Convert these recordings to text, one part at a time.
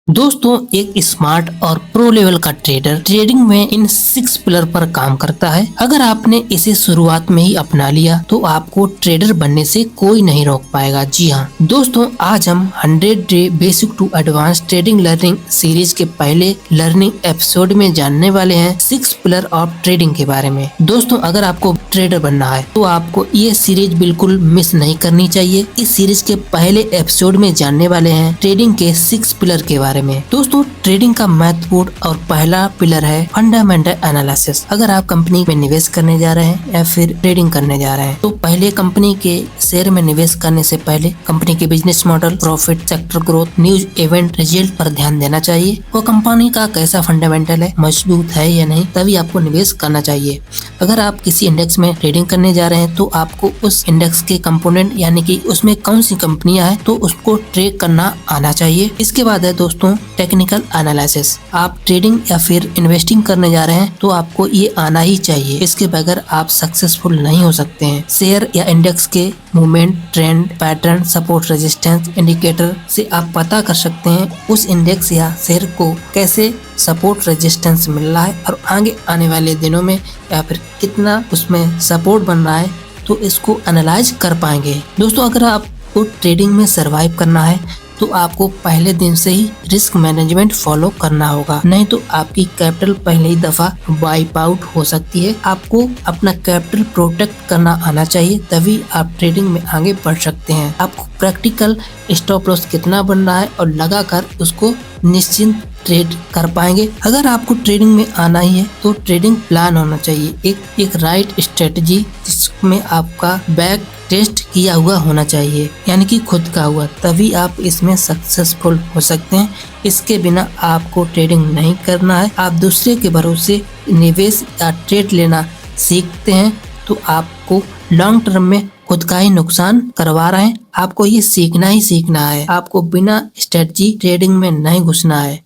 दोस्तों, एक स्मार्ट और प्रो लेवल का ट्रेडर ट्रेडिंग में इन 6 पिलर पर काम करता है। अगर आपने इसे शुरुआत में ही अपना लिया तो आपको ट्रेडर बनने से कोई नहीं रोक पाएगा। जी हाँ दोस्तों, आज हम 100 day basic to advance trading learning series के पहले लर्निंग एपिसोड में जानने वाले हैं 6 पिलर ऑफ ट्रेडिंग के बारे में। दोस्तों, अगर आपको ट्रेडर बनना है तो आपको ये सीरीज बिल्कुल मिस नहीं करनी चाहिए। इस सीरीज के पहले एपिसोड में जानने वाले हैं ट्रेडिंग के 6 पिलर के बारे में। दोस्तों, ट्रेडिंग का महत्वपूर्ण और पहला पिलर है फंडामेंटल एनालिसिस। अगर आप कंपनी में निवेश करने जा रहे हैं या फिर ट्रेडिंग करने जा रहे हैं तो पहले कंपनी के शेयर में निवेश करने से पहले कंपनी के business model, profit, sector growth, news, event, result पर ध्यान देना चाहिए। वो कंपनी का कैसा फंडामेंटल है, मजबूत है या नहीं, तभी आपको निवेश करना चाहिए। अगर आप किसी इंडेक्स में ट्रेडिंग करने जा रहे हैं तो आपको उस इंडेक्स के कंपोनेंट यानी कि उसमें कौन सी कंपनियां हैं तो उसको ट्रेक करना आना चाहिए। इसके बाद है दोस्तों टेक्निकल एनालिसिस। आप ट्रेडिंग या फिर इन्वेस्टिंग करने जा रहे हैं तो आपको ये आना ही चाहिए। इसके बगैर आप सक्सेसफुल नहीं हो सकते हैं। शेयर या इंडेक्स के movement, trend, pattern, support, resistance indicator से आप पता कर सकते हैं उस इंडेक्स या शेयर को कैसे सपोर्ट रेजिस्टेंस मिल रहा है और आगे आने वाले दिनों में या फिर कितना उसमें सपोर्ट बन रहा है, तो इसको एनालाइज कर पाएंगे। दोस्तों, अगर आपको ट्रेडिंग में सरवाइव करना है तो आपको पहले दिन से ही रिस्क मैनेजमेंट फॉलो करना होगा, नहीं तो आपकी कैपिटल पहले ही दफा वाइप आउट हो सकती है। आपको अपना कैपिटल प्रोटेक्ट करना आना चाहिए, तभी आप ट्रेडिंग में आगे बढ़ सकते हैं। आपको प्रैक्टिकल स्टॉप लॉस कितना बन रहा है और लगाकर उसको निश्चिंत ट्रेड कर पाएंगे। अगर आपको ट्रेडिंग में आना ही है तो ट्रेडिंग प्लान होना चाहिए, एक राइट स्ट्रेटजी जिसमें आपका बैक टेस्ट किया हुआ होना चाहिए, यानी कि खुद का हुआ, तभी आप इसमें सक्सेसफुल हो सकते हैं। इसके बिना आपको ट्रेडिंग नहीं करना है। आप दूसरे के भरोसे निवेश या ट्रेड लेना सीखते हैं तो आपको लॉन्ग टर्म में खुद का ही नुकसान करवा रहे हैं। आपको ये सीखना ही सीखना है। आपको बिना स्ट्रेटजी ट्रेडिंग में नहीं घुसना है।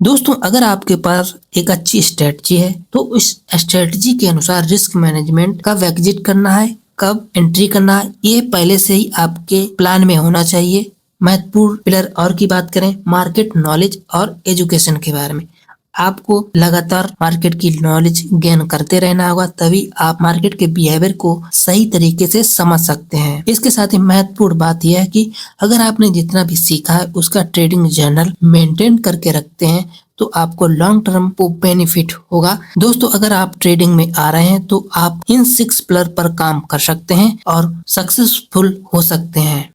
दोस्तों, अगर आपके पास एक अच्छी स्ट्रेटजी है तो उस स्ट्रेटजी के अनुसार रिस्क मैनेजमेंट कब एग्जिट करना है, कब एंट्री करना है, ये पहले से ही आपके प्लान में होना चाहिए। महत्वपूर्ण पिलर और की बात करें, मार्केट नॉलेज और एजुकेशन के बारे में। आपको लगातार मार्केट की नॉलेज गेन करते रहना होगा, तभी आप मार्केट के बिहेवियर को सही तरीके से समझ सकते हैं। इसके साथ ही महत्वपूर्ण बात यह है कि अगर आपने जितना भी सीखा है उसका ट्रेडिंग जर्नल मेंटेन करके रखते हैं तो आपको लॉन्ग टर्म को बेनिफिट होगा। दोस्तों, अगर आप ट्रेडिंग में आ रहे हैं तो आप इन 6 पिलर पर काम कर सकते हैं और सक्सेसफुल हो सकते हैं।